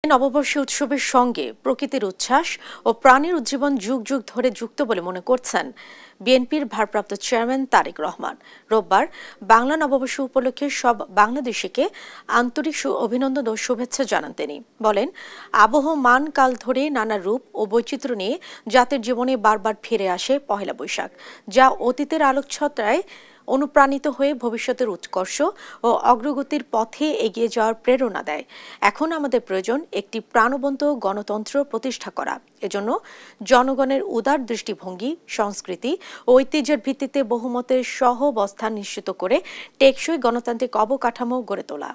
নববর্ষ উৎসবের সঙ্গে প্রকৃতির উচ্ছ্বাস ও প্রাণীর উজ্জীবন যুগ যুগ ধরে যুক্ত বলে মনে করছেন বিএনপির ভারপ্রাপ্ত চেয়ারম্যান তারেক রহমান। রোববার বাংলা নববর্ষ উপলক্ষে সব বাংলাদেশিকে আন্তরিক অভিনন্দন ও শুভেচ্ছা জানান তিনি। বলেন, আবহমান কাল ধরে নানা রূপ ও বৈচিত্র্য নিয়ে জাতির জীবনে বারবার ফিরে আসে পহেলা বৈশাখ, যা অতীতের আলোকছটায় অনুপ্রাণিত হয়ে ভবিষ্যতের উৎকর্ষ ও অগ্রগতির পথে এগিয়ে যাওয়ার প্রেরণা দেয়। এখন আমাদের প্রয়োজন একটি প্রাণবন্ত গণতন্ত্র প্রতিষ্ঠা করা। এজন্য জনগণের উদার দৃষ্টিভঙ্গি, সংস্কৃতি ও ঐতিহ্যের ভিত্তিতে বহুমতের সহাবস্থান নিশ্চিত করে টেকসই গণতান্ত্রিক অবকাঠামো গড়ে তোলা।